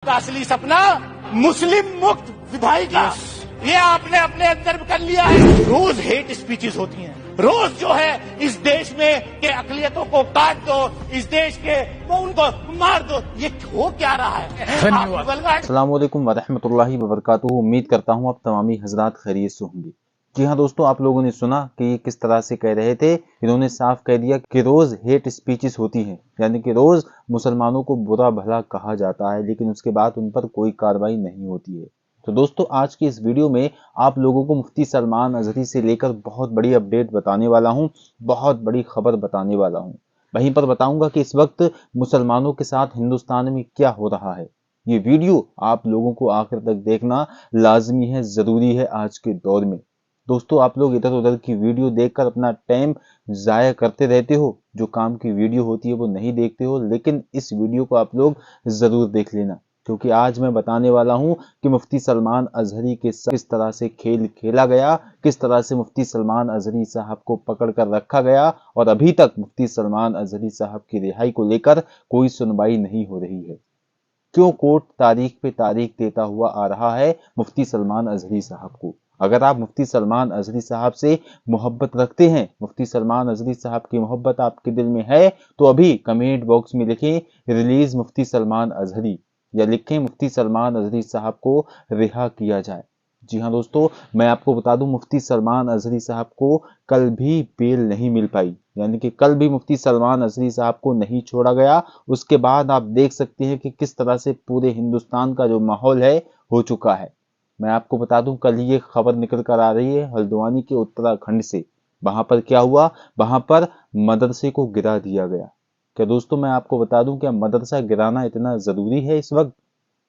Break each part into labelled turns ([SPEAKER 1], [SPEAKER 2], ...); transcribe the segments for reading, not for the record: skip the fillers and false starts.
[SPEAKER 1] का असली सपना मुस्लिम मुक्त विधायिका, ये आपने अपने अंदर कर लिया है। रोज हेट स्पीचेस होती हैं, रोज जो है इस देश में के अकलियतों को काट दो, इस देश के उनको मार दो, ये हो क्या रहा है।
[SPEAKER 2] अस्सलाम वालेकुम वरहमतुल्लाहि वबरकातुहू। उम्मीद करता हूँ आप तमामी हजरात खैरियत से होंगे। जी हाँ दोस्तों, आप लोगों ने सुना कि ये किस तरह से कह रहे थे। इन्होंने साफ कह दिया कि रोज हेट स्पीचेस होती हैं, यानी कि रोज मुसलमानों को बुरा भला कहा जाता है, लेकिन उसके बाद उन पर कोई कार्रवाई नहीं होती है। तो दोस्तों, आज की इस वीडियो में आप लोगों को मुफ्ती सलमान अजहरी से लेकर बहुत बड़ी अपडेट बताने वाला हूँ, बहुत बड़ी खबर बताने वाला हूँ। वहीं पर बताऊंगा कि इस वक्त मुसलमानों के साथ हिंदुस्तान में क्या हो रहा है। ये वीडियो आप लोगों को आखिर तक देखना लाजमी है, जरूरी है आज के दौर में। दोस्तों, आप लोग इधर उधर की वीडियो देखकर अपना टाइम जाया करते रहते हो, जो काम की वीडियो होती है वो नहीं देखते हो, लेकिन इस वीडियो को आप लोग जरूर देख लेना, क्योंकि आज मैं बताने वाला हूं कि मुफ्ती सलमान अजहरी के साथ किस तरह से खेल खेला गया, किस तरह से मुफ्ती सलमान अजहरी साहब को पकड़ कर रखा गया और अभी तक मुफ्ती सलमान अजहरी साहब की रिहाई को लेकर कोई सुनवाई नहीं हो रही है। क्यों कोर्ट तारीख पे तारीख देता हुआ आ रहा है मुफ्ती सलमान अजहरी साहब को। अगर आप मुफ्ती सलमान अजहरी साहब से मोहब्बत रखते हैं, मुफ्ती सलमान अजहरी साहब की मोहब्बत आपके दिल में है, तो अभी कमेंट बॉक्स में लिखें रिलीज मुफ्ती सलमान अजहरी, या लिखें मुफ्ती सलमान अजहरी साहब को रिहा किया जाए। जी हाँ दोस्तों, मैं आपको बता दूं, मुफ्ती सलमान अजहरी साहब को कल भी बेल नहीं मिल पाई, यानी कि कल भी मुफ्ती सलमान अजहरी साहब को नहीं छोड़ा गया। उसके बाद आप देख सकते हैं कि किस तरह से पूरे हिंदुस्तान का जो माहौल है हो चुका है। मैं आपको बता दूं, कल ये खबर निकल कर आ रही है हल्द्वानी के उत्तराखंड से। वहां पर क्या हुआ, वहां पर मदरसे को गिरा दिया गया। क्या दोस्तों, मैं आपको बता दूं, क्या मदरसा गिराना इतना जरूरी है इस वक्त?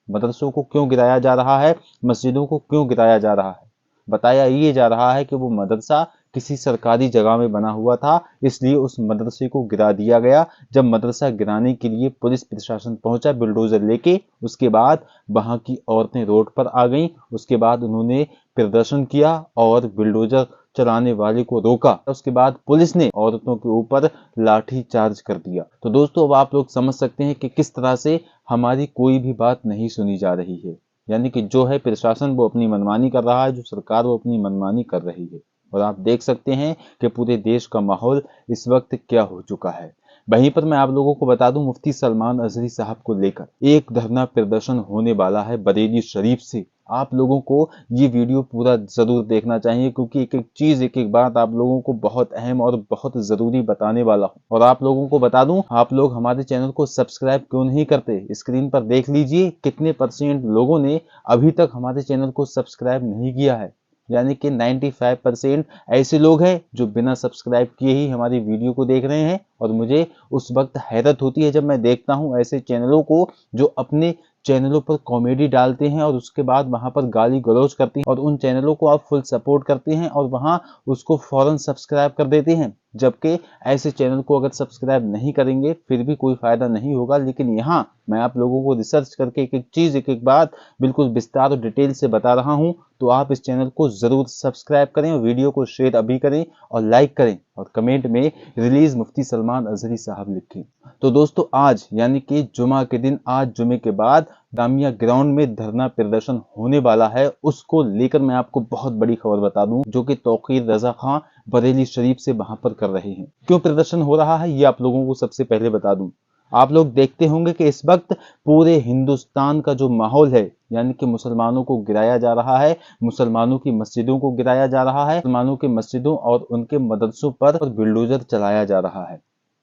[SPEAKER 2] मदरसों को क्यों गिराया जा रहा है, मस्जिदों को क्यों गिराया जा रहा है? बताया ये जा रहा है कि वो मदरसा किसी सरकारी जगह में बना हुआ था, इसलिए उस मदरसे को गिरा दिया गया। जब मदरसा गिराने के लिए पुलिस प्रशासन पहुंचा बिल्डोजर लेके, उसके बाद वहां की औरतें रोड पर आ गईं। उसके बाद उन्होंने प्रदर्शन किया और बिल्डोजर चलाने वाले को रोका। उसके बाद पुलिस ने औरतों के ऊपर लाठी चार्ज कर दिया। तो दोस्तों, अब आप लोग समझ सकते हैं कि किस तरह से हमारी कोई भी बात नहीं सुनी जा रही है, यानी कि जो है प्रशासन वो अपनी मनमानी कर रहा है, जो सरकार वो अपनी मनमानी कर रही है। और आप देख सकते हैं कि पूरे देश का माहौल इस वक्त क्या हो चुका है। वहीं पर मैं आप लोगों को बता दूं, मुफ्ती सलमान अजहरी साहब को लेकर एक धरना प्रदर्शन होने वाला है बरेली शरीफ से। आप लोगों को ये वीडियो पूरा जरूर देखना चाहिए, क्योंकि एक एक चीज, एक एक बात आप लोगों को बहुत अहम और बहुत जरूरी बताने वाला हूं। और आप लोगों को बता दूं, आप लोग हमारे चैनल को सब्सक्राइब क्यों नहीं करते? स्क्रीन पर देख लीजिए कितने % लोगों ने अभी तक हमारे चैनल को सब्सक्राइब नहीं किया है। यानी कि 95% ऐसे लोग हैं जो बिना सब्सक्राइब किए ही हमारी वीडियो को देख रहे हैं। और मुझे उस वक्त हैरत होती है जब मैं देखता हूं ऐसे चैनलों को जो अपने चैनलों पर कॉमेडी डालते हैं और उसके बाद वहां पर गाली गलौज करते हैं, और उन चैनलों को आप फुल सपोर्ट करते हैं और वहां उसको फौरन सब्सक्राइब कर देते हैं। जबकि ऐसे चैनल को अगर सब्सक्राइब नहीं करेंगे फिर भी कोई फायदा नहीं होगा। लेकिन यहाँ मैं आप लोगों को रिसर्च करके एक एक चीज, एक एक बात बिल्कुल विस्तार और डिटेल से बता रहा हूं, तो आप इस चैनल को जरूर सब्सक्राइब करें और वीडियो को शेयर अभी करें और लाइक करें और कमेंट में रिलीज मुफ्ती सलमान अजहरी साहब लिखें। तो दोस्तों, आज यानी कि जुमा के दिन, आज जुमे के बाद जामिया ग्राउंड में धरना प्रदर्शन होने वाला है। उसको लेकर मैं आपको बहुत बड़ी खबर बता दूं, जो कि तौकीर रजा खां बरेली शरीफ से वहां पर कर रहे हैं। क्यों प्रदर्शन हो रहा है ये आप लोगों को सबसे पहले बता दूं। आप लोग देखते होंगे कि इस वक्त पूरे हिंदुस्तान का जो माहौल है, यानी कि मुसलमानों को गिराया जा रहा है, मुसलमानों की मस्जिदों को गिराया जा रहा है, मुसलमानों के मस्जिदों और उनके मदरसों पर बिल्डोजर चलाया जा रहा है।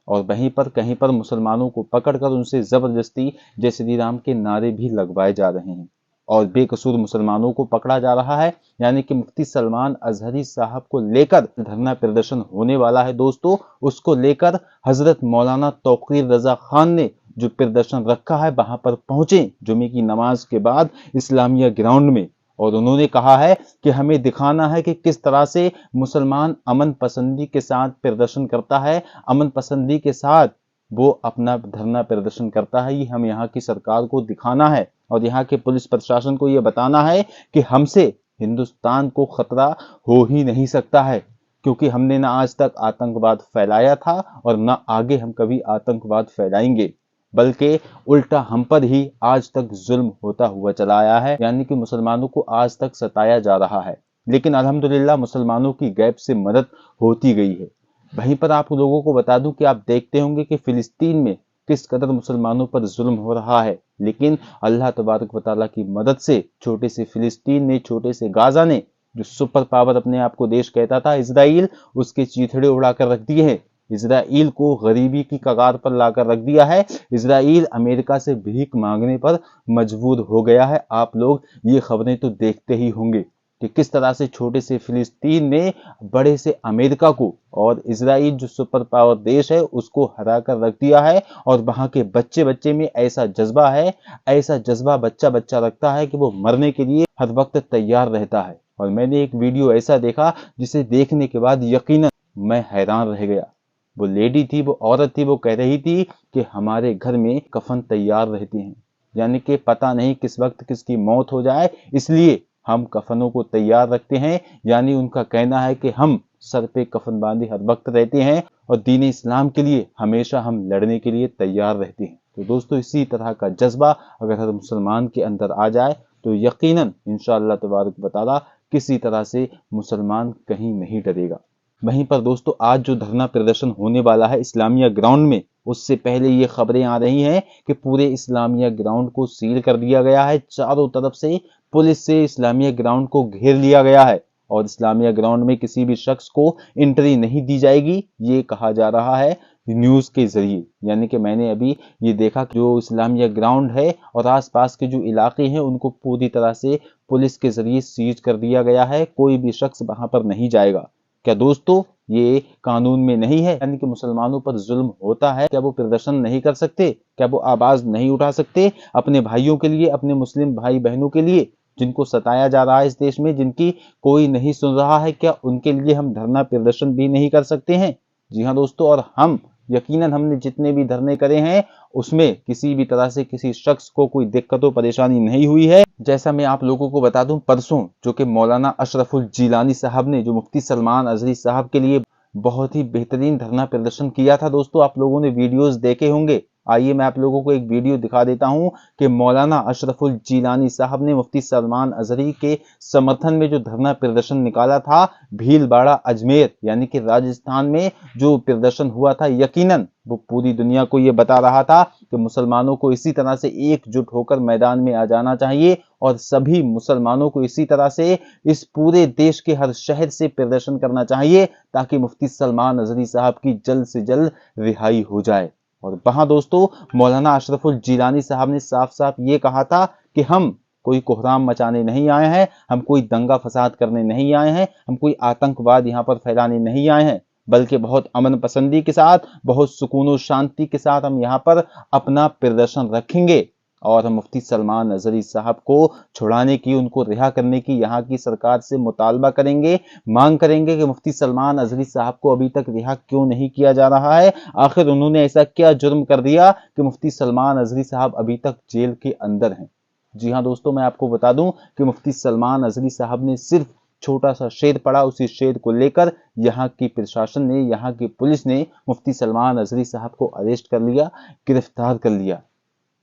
[SPEAKER 2] और वहीं पर कहीं पर मुसलमानों को पकड़कर उनसे जबरदस्ती जय श्री राम के नारे भी लगवाए जा रहे हैं और बेकसूर मुसलमानों को पकड़ा जा रहा है। यानी कि मुफ्ती सलमान अजहरी साहब को लेकर धरना प्रदर्शन होने वाला है दोस्तों। उसको लेकर हजरत मौलाना तौकीर रजा खान ने जो प्रदर्शन रखा है, वहां पर पहुंचे जुमे की नमाज के बाद इस्लामिया ग्राउंड में, और उन्होंने कहा है कि हमें दिखाना है कि किस तरह से मुसलमान अमन पसंदी के साथ प्रदर्शन करता है, अमन पसंदी के साथ वो अपना धरना प्रदर्शन करता है। ये हम यहाँ की सरकार को दिखाना है और यहाँ के पुलिस प्रशासन को ये बताना है कि हमसे हिंदुस्तान को खतरा हो ही नहीं सकता है, क्योंकि हमने ना आज तक आतंकवाद फैलाया था और ना आगे हम कभी आतंकवाद फैलाएंगे। बल्कि उल्टा हम पर ही आज तक जुल्म होता हुआ चला आया है, यानी कि मुसलमानों को आज तक सताया जा रहा है। लेकिन अल्हम्दुलिल्लाह मुसलमानों की गैब से मदद होती गई है। वहीं पर आप लोगों को बता दूं कि आप देखते होंगे कि फिलिस्तीन में किस कदर मुसलमानों पर जुल्म हो रहा है, लेकिन अल्लाह तबारक व तआला की मदद से छोटे से फिलिस्तीन ने, छोटे से गाजा ने, जो सुपर पावर अपने आप को देश कहता था इजराइल, उसके चीथड़े उड़ाकर रख दिए हैं। इजराइल को गरीबी की कगार पर लाकर रख दिया है। इजराइल अमेरिका से भीख मांगने पर मजबूर हो गया है। आप लोग ये खबरें तो देखते ही होंगे कि किस तरह से छोटे से फिलिस्तीन ने बड़े से अमेरिका को और इजराइल जो सुपर पावर देश है उसको हरा कर रख दिया है। और वहां के बच्चे बच्चे में ऐसा जज्बा है, ऐसा जज्बा बच्चा बच्चा रखता है कि वो मरने के लिए हर वक्त तैयार रहता है। और मैंने एक वीडियो ऐसा देखा जिसे देखने के बाद यकीनन मैं हैरान रह गया। वो लेडी थी, वो औरत थी, वो कह रही थी कि हमारे घर में कफन तैयार रहते हैं, यानी कि पता नहीं किस वक्त किसकी मौत हो जाए, इसलिए हम कफनों को तैयार रखते हैं। यानी उनका कहना है कि हम सर पे कफन बांधे हर वक्त रहते हैं और दीन इस्लाम के लिए हमेशा हम लड़ने के लिए तैयार रहते हैं। तो दोस्तों, इसी तरह का जज्बा अगर हर मुसलमान के अंदर आ जाए तो यकीनन इंशाअल्लाह तबारक व तआला किसी तरह से मुसलमान कहीं नहीं डरेगा। वहीं पर दोस्तों, आज जो धरना प्रदर्शन होने वाला है इस्लामिया ग्राउंड में, उससे पहले ये खबरें आ रही हैं कि पूरे इस्लामिया ग्राउंड को सील कर दिया गया है। चारों तरफ से पुलिस से इस्लामिया ग्राउंड को घेर लिया गया है और इस्लामिया ग्राउंड में किसी भी शख्स को एंट्री नहीं दी जाएगी, ये कहा जा रहा है न्यूज के जरिए। यानी कि मैंने अभी ये देखा कि जो इस्लामिया ग्राउंड है और आसपास के जो इलाके हैं उनको पूरी तरह से पुलिस के जरिए सीज कर दिया गया है। कोई भी शख्स वहां पर नहीं जाएगा। क्या दोस्तों, ये कानून में नहीं है? यानी कि मुसलमानों पर जुल्म होता है, क्या वो प्रदर्शन नहीं कर सकते? क्या वो आवाज नहीं उठा सकते अपने भाइयों के लिए, अपने मुस्लिम भाई बहनों के लिए जिनको सताया जा रहा है इस देश में, जिनकी कोई नहीं सुन रहा है? क्या उनके लिए हम धरना प्रदर्शन भी नहीं कर सकते हैं? जी हाँ दोस्तों, और हम यकीनन हमने जितने भी धरने करे हैं उसमें किसी भी तरह से किसी शख्स को कोई दिक्कत और परेशानी नहीं हुई है। जैसा मैं आप लोगों को बता दूं, परसों जो कि मौलाना अशरफुल जिलानी साहब ने, जो मुफ्ती सलमान अजहरी साहब के लिए बहुत ही बेहतरीन धरना प्रदर्शन किया था, दोस्तों आप लोगों ने वीडियोस देखे होंगे। आइए मैं आप लोगों को एक वीडियो दिखा देता हूं कि मौलाना अशरफुल जिलानी साहब ने मुफ्ती सलमान अजहरी के समर्थन में जो धरना प्रदर्शन निकाला था भीलवाड़ा अजमेर यानी कि राजस्थान में जो प्रदर्शन हुआ था, यकीनन वो पूरी दुनिया को ये बता रहा था कि मुसलमानों को इसी तरह से एकजुट होकर मैदान में आ जाना चाहिए और सभी मुसलमानों को इसी तरह से इस पूरे देश के हर शहर से प्रदर्शन करना चाहिए ताकि मुफ्ती सलमान अजहरी साहब की जल्द से जल्द रिहाई हो जाए। और वहां दोस्तों मौलाना अशरफुल जिलानी साहब ने साफ साफ ये कहा था कि हम कोई कोहराम मचाने नहीं आए हैं, हम कोई दंगा फसाद करने नहीं आए हैं, हम कोई आतंकवाद यहाँ पर फैलाने नहीं आए हैं, बल्कि बहुत अमन पसंदी के साथ, बहुत सुकून और शांति के साथ हम यहाँ पर अपना प्रदर्शन रखेंगे और हम मुफ्ती सलमान अजहरी साहब को छुड़ाने की, उनको रिहा करने की यहाँ की सरकार से मुतालबा करेंगे, मांग करेंगे कि मुफ्ती सलमान अजहरी साहब को अभी तक रिहा क्यों नहीं किया जा रहा है। आखिर उन्होंने ऐसा क्या जुर्म कर दिया कि मुफ्ती सलमान अजहरी साहब अभी तक जेल के अंदर हैं। जी हाँ दोस्तों, मैं आपको बता दूं कि मुफ्ती सलमान अजहरी साहब ने सिर्फ छोटा सा शेर पड़ा, उसी शेर को लेकर यहाँ की प्रशासन ने, यहाँ की पुलिस ने मुफ्ती सलमान अजहरी साहब को अरेस्ट कर लिया, गिरफ्तार कर लिया।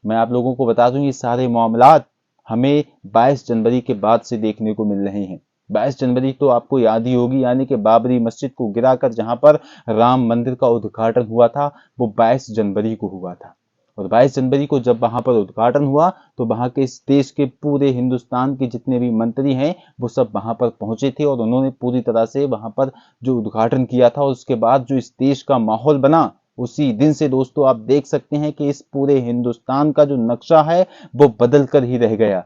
[SPEAKER 2] मैं आप लोगों को बता दूं ये सारे मामलात हमें 22 जनवरी के बाद से देखने को मिल रहे हैं। 22 जनवरी तो आपको याद ही होगी, यानी कि बाबरी मस्जिद को गिराकर जहां पर राम मंदिर का उद्घाटन हुआ था वो 22 जनवरी को हुआ था। और 22 जनवरी को जब वहां पर उद्घाटन हुआ तो वहां के इस देश के पूरे हिंदुस्तान के जितने भी मंत्री हैं वो सब वहां पर पहुंचे थे और उन्होंने पूरी तरह से वहां पर जो उद्घाटन किया था। उसके बाद जो इस देश का माहौल बना, उसी दिन से दोस्तों आप देख सकते हैं कि इस पूरे हिंदुस्तान का जो नक्शा है वो बदल कर ही रह गया।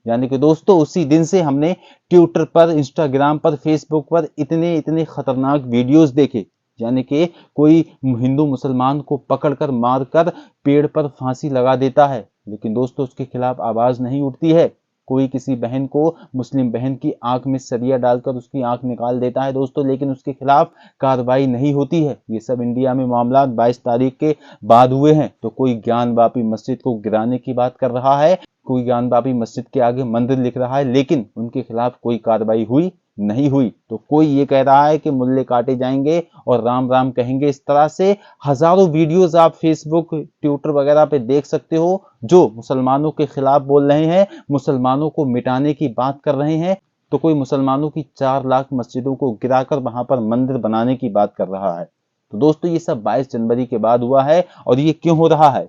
[SPEAKER 2] यानी कि दोस्तों उसी दिन से हमने ट्विटर पर, इंस्टाग्राम पर, फेसबुक पर इतने इतने खतरनाक वीडियोस देखे, यानी कि कोई हिंदू मुसलमान को पकड़कर मारकर पेड़ पर फांसी लगा देता है, लेकिन दोस्तों उसके खिलाफ आवाज नहीं उठती है। कोई किसी बहन को, मुस्लिम बहन की आंख में सरिया डालकर उसकी आंख निकाल देता है दोस्तों, लेकिन उसके खिलाफ कार्रवाई नहीं होती है। ये सब इंडिया में मामला 22 तारीख के बाद हुए हैं। तो कोई ज्ञान वापी मस्जिद को गिराने की बात कर रहा है, कोई ज्ञान वापी मस्जिद के आगे मंदिर लिख रहा है, लेकिन उनके खिलाफ कोई कार्रवाई हुई नहीं हुई तो कोई ये कह रहा है कि मुल्ले काटे जाएंगे और राम राम कहेंगे। इस तरह से हजारों वीडियोस आप फेसबुक ट्विटर वगैरह पे देख सकते हो जो मुसलमानों के खिलाफ बोल रहे हैं, मुसलमानों को मिटाने की बात कर रहे हैं। तो कोई मुसलमानों की 4 लाख मस्जिदों को गिराकर वहां पर मंदिर बनाने की बात कर रहा है। तो दोस्तों ये सब 22 जनवरी के बाद हुआ है। और ये क्यों हो रहा है?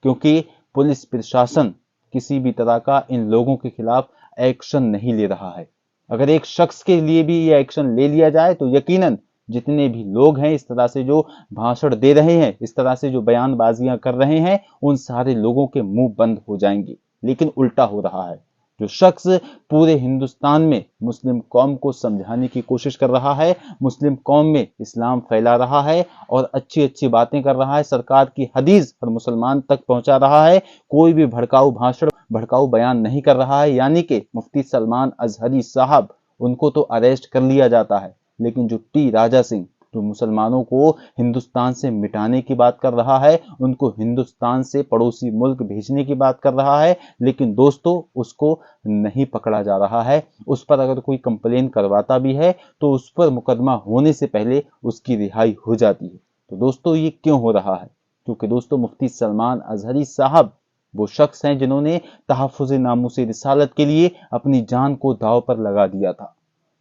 [SPEAKER 2] क्योंकि पुलिस प्रशासन किसी भी तरह का इन लोगों के खिलाफ एक्शन नहीं ले रहा है। अगर एक शख्स के लिए भी ये एक्शन ले लिया जाए तो यकीनन जितने भी लोग हैं इस तरह से जो भाषण दे रहे हैं, इस तरह से जो बयानबाजियां कर रहे हैं, उन सारे लोगों के मुंह बंद हो जाएंगे। लेकिन उल्टा हो रहा है। जो शख्स पूरे हिंदुस्तान में मुस्लिम कौम को समझाने की कोशिश कर रहा है, मुस्लिम कौम में इस्लाम फैला रहा है और अच्छी अच्छी बातें कर रहा है, सरकार की हदीस हर मुसलमान तक पहुंचा रहा है, कोई भी भड़काऊ भाषण भड़काऊ बयान नहीं कर रहा है, यानी कि मुफ्ती सलमान अजहरी साहब, उनको तो अरेस्ट कर लिया जाता है। लेकिन जो टी राजा सिंह जो मुसलमानों को हिंदुस्तान से मिटाने की बात कर रहा है, उनको हिंदुस्तान से पड़ोसी मुल्क भेजने की बात कर रहा है, लेकिन दोस्तों उसको नहीं पकड़ा जा रहा है। उस पर अगर कोई कंप्लेन करवाता भी है तो उस पर मुकदमा होने से पहले उसकी रिहाई हो जाती है। तो दोस्तों ये क्यों हो रहा है? क्योंकि दोस्तों मुफ्ती सलमान अजहरी साहब वो शख्स हैं जिन्होंने तहफ़्फ़ुज़ नामूस रिसालत के लिए अपनी जान को दांव पर लगा दिया था।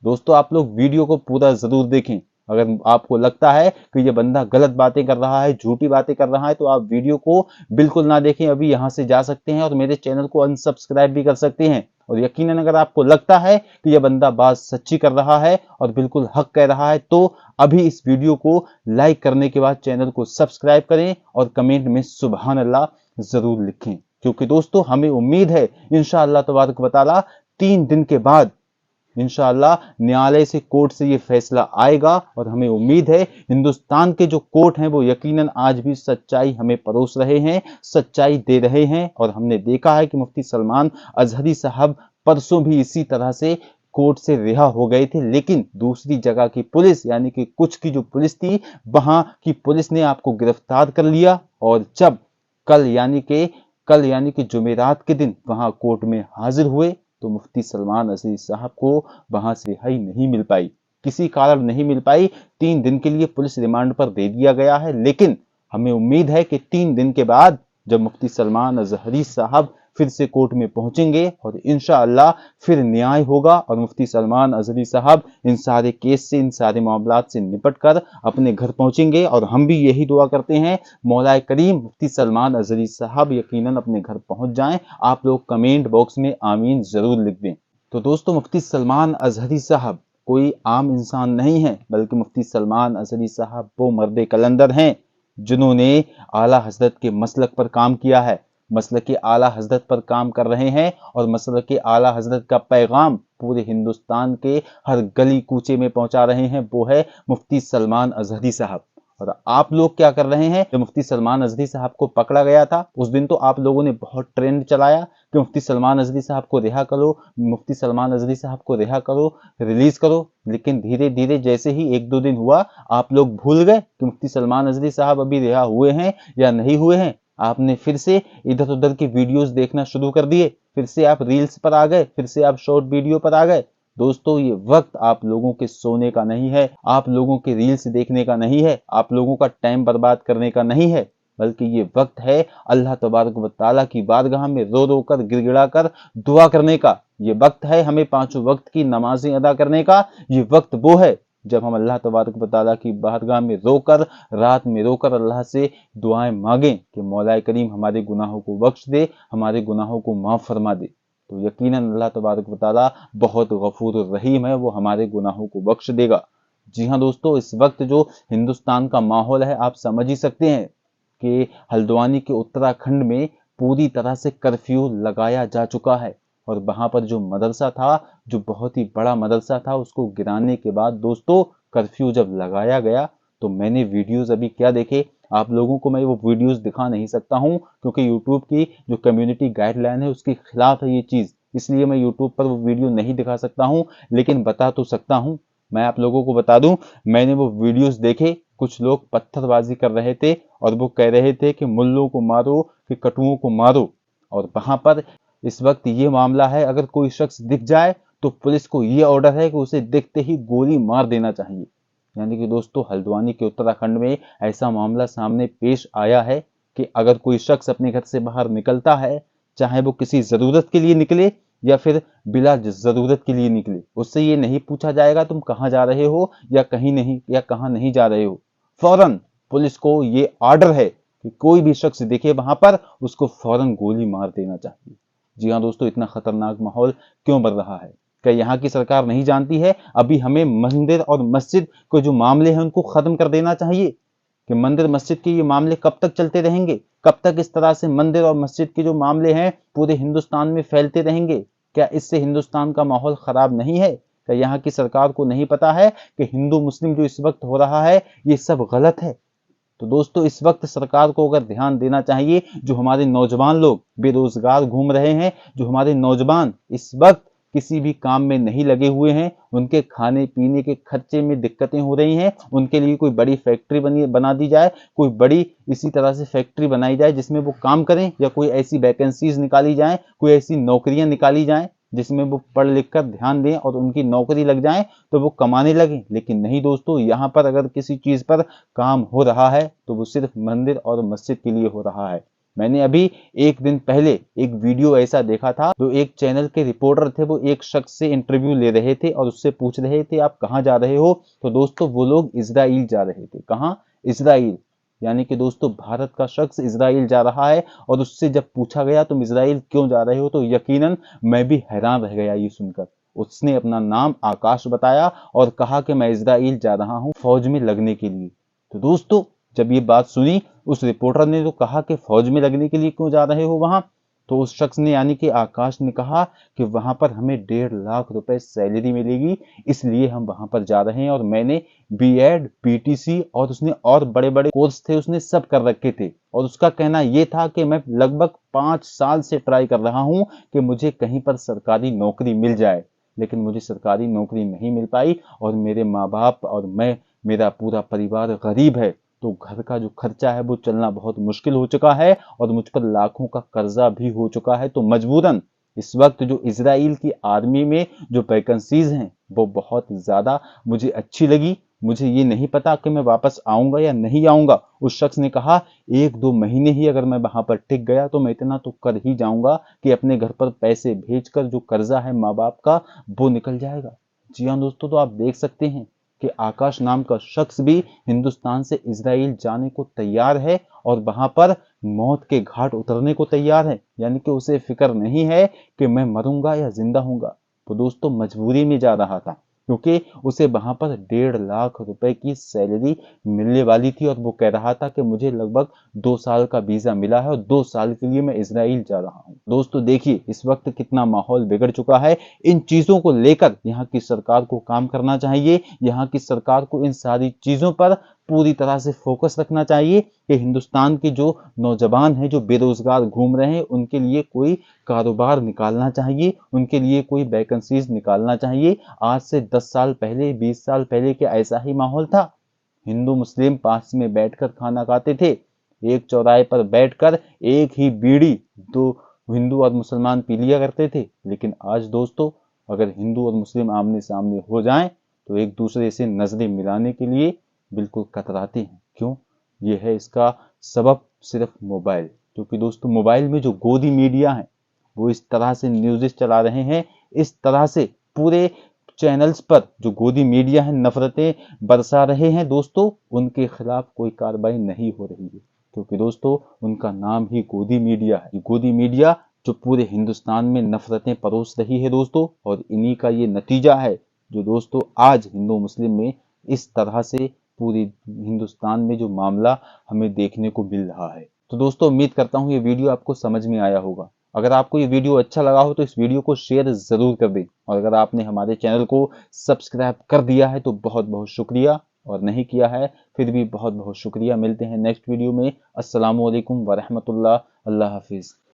[SPEAKER 2] दोस्तों आप लोग वीडियो को पूरा जरूर देखें। अगर आपको लगता है कि ये बंदा गलत बातें कर रहा है, झूठी बातें कर रहा है, तो आप वीडियो को बिल्कुल ना देखें, अभी यहां से जा सकते हैं और मेरे चैनल को अनसब्सक्राइब भी कर सकते हैं। और यकीनन अगर आपको लगता है कि यह बंदा बात सच्ची कर रहा है और बिल्कुल हक कह रहा है तो अभी इस वीडियो को लाइक करने के बाद चैनल को सब्सक्राइब करें और कमेंट में सुभान अल्लाह जरूर लिखें। क्योंकि दोस्तों हमें उम्मीद है इंशाअल्लाह तबारक व तआला 3 दिन के बाद इंशाअल्लाह न्यायालय से, कोर्ट से ये फैसला आएगा और हमें उम्मीद है हिंदुस्तान के जो कोर्ट हैं वो यकीनन आज भी सच्चाई हमें परोस रहे हैं, सच्चाई दे रहे हैं। और हमने देखा है कि मुफ्ती सलमान अजहरी साहब परसों भी इसी तरह से कोर्ट से रिहा हो गए थे, लेकिन दूसरी जगह की पुलिस यानी कि कुछ की जो पुलिस थी वहां की पुलिस ने आपको गिरफ्तार कर लिया। और जब कल यानी कि जुमेरात के दिन वहां कोर्ट में हाजिर हुए तो मुफ्ती सलमान अजहरी साहब को वहां से रिहाई नहीं मिल पाई, किसी कारण नहीं मिल पाई। 3 दिन के लिए पुलिस रिमांड पर दे दिया गया है। लेकिन हमें उम्मीद है कि 3 दिन के बाद जब मुफ्ती सलमान अजहरी साहब फिर से कोर्ट में पहुंचेंगे और इंशाअल्लाह फिर न्याय होगा और मुफ्ती सलमान अजहरी साहब इन सारे केस से, इन सारे मामलात से निपट कर अपने घर पहुंचेंगे। और हम भी यही दुआ करते हैं मौला करीम मुफ्ती सलमान अजहरी साहब यकीनन अपने घर पहुंच जाएं। आप लोग कमेंट बॉक्स में आमीन जरूर लिख दें। तो दोस्तों मुफ्ती सलमान अजहरी साहब कोई आम इंसान नहीं है, बल्कि मुफ्ती सलमान अजहरी साहब वो मर्द कलंदर हैं जिन्होंने आला हजरत के मसलक पर काम किया है, मसलक के आला हजरत पर काम कर रहे हैं और मसलक के आला हजरत का पैगाम पूरे हिंदुस्तान के हर गली कूचे में पहुंचा रहे हैं। वो है मुफ्ती सलमान अजहरी साहब। और आप लोग क्या कर रहे हैं? जब मुफ्ती सलमान अजहरी साहब को पकड़ा गया था उस दिन तो आप लोगों ने बहुत ट्रेंड चलाया कि मुफ्ती सलमान अजहरी साहब को रिहा करो, मुफ्ती सलमान अजहरी साहब को रिहा करो, रिलीज करो। लेकिन धीरे धीरे जैसे ही 1-2 दिन हुआ आप लोग भूल गए कि मुफ्ती सलमान अजहरी साहब अभी रिहा हुए हैं या नहीं हुए हैं। आपने फिर से इधर उधर की वीडियोस देखना शुरू कर दिए, फिर से आप रील्स पर आ गए, फिर से आप शॉर्ट वीडियो पर आ गए। दोस्तों ये वक्त आप लोगों के सोने का नहीं है, आप लोगों के रील्स देखने का नहीं है, आप लोगों का टाइम बर्बाद करने का नहीं है, बल्कि ये वक्त है अल्लाह तबारक व तआला की बारगाह में रो रो कर गिड़गिड़ा कर दुआ करने का। ये वक्त है हमें 5 वक्त की नमाजें अदा करने का। ये वक्त वो है जब हम अल्लाह तबारक व तआला की बारगाह में रोकर, रात में रोकर अल्लाह से दुआएं मांगें कि मौला करीम हमारे गुनाहों को बख्श दे, हमारे गुनाहों को माफ फरमा दे। तो यकीनन अल्लाह तबारक व तआला बहुत गफूर रहीम है, वो हमारे गुनाहों को बख्श देगा। जी हाँ दोस्तों, इस वक्त जो हिंदुस्तान का माहौल है आप समझ ही सकते हैं कि हल्द्वानी के उत्तराखंड में पूरी तरह से कर्फ्यू लगाया जा चुका है। और वहां पर जो मदरसा था, जो बहुत ही बड़ा मदरसा था, उसको गिराने के बाद दोस्तों कर्फ्यू जब लगाया गया तो मैंने वीडियोस अभी क्या देखे, आप लोगों को मैं वो वीडियोस दिखा नहीं सकता हूं क्योंकि यूट्यूब की जो कम्युनिटी गाइडलाइन है उसके खिलाफ है ये चीज, इसलिए मैं यूट्यूब पर वो वीडियो नहीं दिखा सकता हूं। लेकिन बता तो सकता हूं, मैं आप लोगों को बता दूं, मैंने वो वीडियोस देखे। कुछ लोग पत्थरबाजी कर रहे थे और वो कह रहे थे कि मुल्लों को मारो, कि कटुओं को मारो। और वहां पर इस वक्त ये मामला है, अगर कोई शख्स दिख जाए तो पुलिस को ये ऑर्डर है कि उसे देखते ही गोली मार देना चाहिए। यानी कि दोस्तों हल्द्वानी के उत्तराखंड में ऐसा मामला सामने पेश आया है कि अगर कोई शख्स अपने घर से बाहर निकलता है, चाहे वो किसी जरूरत के लिए निकले या फिर बिला जरूरत के लिए निकले, उससे ये नहीं पूछा जाएगा तुम कहाँ जा रहे हो या कहाँ नहीं जा रहे हो। फौरन पुलिस को ये ऑर्डर है कि कोई भी शख्स दिखे वहां पर उसको फौरन गोली मार देना चाहिए। जी हाँ दोस्तों, इतना खतरनाक माहौल क्यों बढ़ रहा है? क्या यहाँ की सरकार नहीं जानती है अभी हमें मंदिर और मस्जिद के जो मामले हैं उनको खत्म कर देना चाहिए? कि मंदिर मस्जिद के ये मामले कब तक चलते रहेंगे? कब तक इस तरह से मंदिर और मस्जिद के जो मामले हैं पूरे हिंदुस्तान में फैलते रहेंगे? क्या इससे हिंदुस्तान का माहौल खराब नहीं है? क्या यहाँ की सरकार को नहीं पता है कि हिंदू मुस्लिम जो इस वक्त हो रहा है ये सब गलत है? तो दोस्तों इस वक्त सरकार को अगर ध्यान देना चाहिए, जो हमारे नौजवान लोग बेरोजगार घूम रहे हैं, जो हमारे नौजवान इस वक्त किसी भी काम में नहीं लगे हुए हैं, उनके खाने पीने के खर्चे में दिक्कतें हो रही हैं, उनके लिए कोई बड़ी फैक्ट्री बना दी जाए, कोई बड़ी इसी तरह से फैक्ट्री बनाई जाए जिसमें वो काम करें, या कोई ऐसी वैकेंसीज निकाली जाए, कोई ऐसी नौकरियां निकाली जाए जिसमें वो पढ़ लिख कर ध्यान दें और उनकी नौकरी लग जाए तो वो कमाने लगे। लेकिन नहीं दोस्तों, यहाँ पर अगर किसी चीज पर काम हो रहा है तो वो सिर्फ मंदिर और मस्जिद के लिए हो रहा है। मैंने अभी एक दिन पहले एक वीडियो ऐसा देखा था, जो एक चैनल के रिपोर्टर थे, वो एक शख्स से इंटरव्यू ले रहे थे और उससे पूछ रहे थे आप कहाँ जा रहे हो? तो दोस्तों वो लोग इजराइल जा रहे थे। कहाँ? इजराइल। यानी कि दोस्तों भारत का शख्स इजराइल जा रहा है और उससे जब पूछा गया तुम इजराइल क्यों जा रहे हो, तो यकीनन मैं भी हैरान रह गया ये सुनकर। उसने अपना नाम आकाश बताया और कहा कि मैं इजराइल जा रहा हूं फौज में लगने के लिए। तो दोस्तों जब ये बात सुनी, उस रिपोर्टर ने तो कहा कि फौज में लगने के लिए क्यों जा रहे हो वहां, तो उस शख्स ने यानी कि आकाश ने कहा कि वहां पर हमें 1.5 लाख रुपए सैलरी मिलेगी, इसलिए हम वहां पर जा रहे हैं। और मैंने बीएड, पीटीसी और उसने और बड़े बड़े कोर्स थे उसने सब कर रखे थे, और उसका कहना यह था कि मैं लगभग 5 साल से ट्राई कर रहा हूं कि मुझे कहीं पर सरकारी नौकरी मिल जाए, लेकिन मुझे सरकारी नौकरी नहीं मिल पाई और मेरे माँ बाप और मेरा पूरा परिवार गरीब है, तो घर का जो खर्चा है वो चलना बहुत मुश्किल हो चुका है और मुझ पर लाखों का कर्जा भी हो चुका है। तो मजबूरन इस वक्त जो इजराइल की आर्मी में जो वैकेंसीज हैं वो बहुत ज्यादा मुझे अच्छी लगी। मुझे ये नहीं पता कि मैं वापस आऊंगा या नहीं आऊंगा। उस शख्स ने कहा 1-2 महीने ही अगर मैं वहां पर टिक गया तो मैं इतना तो कर ही जाऊंगा कि अपने घर पर पैसे भेजकर जो कर्जा है माँ बाप का वो निकल जाएगा। जी हाँ दोस्तों, तो आप देख सकते हैं कि आकाश नाम का शख्स भी हिंदुस्तान से इजराइल जाने को तैयार है और वहां पर मौत के घाट उतरने को तैयार है। यानी कि उसे फिक्र नहीं है कि मैं मरूंगा या जिंदा हूंगा। तो दोस्तों मजबूरी में जा रहा था क्योंकि उसे वहां पर 1.5 लाख रुपए की सैलरी मिलने वाली थी और वो कह रहा था कि मुझे लगभग 2 साल का वीजा मिला है और 2 साल के लिए मैं इजराइल जा रहा हूं। दोस्तों देखिए इस वक्त कितना माहौल बिगड़ चुका है। इन चीजों को लेकर यहाँ की सरकार को काम करना चाहिए। यहाँ की सरकार को इन सारी चीजों पर पूरी तरह से फोकस रखना चाहिए कि हिंदुस्तान के जो नौजवान हैं जो बेरोजगार घूम रहे हैं उनके लिए कोई कारोबार निकालना चाहिए, उनके लिए कोई वैकेंसीज निकालना चाहिए। आज से 10 साल पहले, 20 साल पहले क्या ऐसा ही माहौल था? हिंदू मुस्लिम पास में बैठकर खाना खाते थे, एक चौराहे पर बैठकर एक ही बीड़ी दो हिंदू और मुसलमान पी लिया करते थे। लेकिन आज दोस्तों अगर हिंदू और मुस्लिम आमने सामने हो जाएं तो एक दूसरे से नजरें मिलाने के लिए बिल्कुल कतराते हैं। क्यों? ये है इसका सबब सिर्फ मोबाइल। क्योंकि दोस्तों मोबाइल में जो गोदी मीडिया है वो इस तरह से न्यूज़ चला रहे हैं, इस तरह से पूरे चैनल्स पर जो गोदी मीडिया है नफरतें बरसा रहे हैं। दोस्तों उनके खिलाफ कोई कार्रवाई नहीं हो रही है क्योंकि दोस्तों उनका नाम ही गोदी मीडिया है। गोदी मीडिया जो पूरे हिंदुस्तान में नफरतें परोस रही है दोस्तों, और इन्हीं का ये नतीजा है जो दोस्तों आज हिंदू मुस्लिम में इस तरह से पूरे हिंदुस्तान में जो मामला हमें देखने को मिल रहा है। तो दोस्तों उम्मीद करता हूँ ये वीडियो आपको समझ में आया होगा। अगर आपको ये वीडियो अच्छा लगा हो तो इस वीडियो को शेयर जरूर कर दें, और अगर आपने हमारे चैनल को सब्सक्राइब कर दिया है तो बहुत बहुत शुक्रिया, और नहीं किया है फिर भी बहुत बहुत शुक्रिया। मिलते हैं नेक्स्ट वीडियो में। अस्सलामु अलैकुम वरहमतुल्लाह। अल्लाह हाफिज।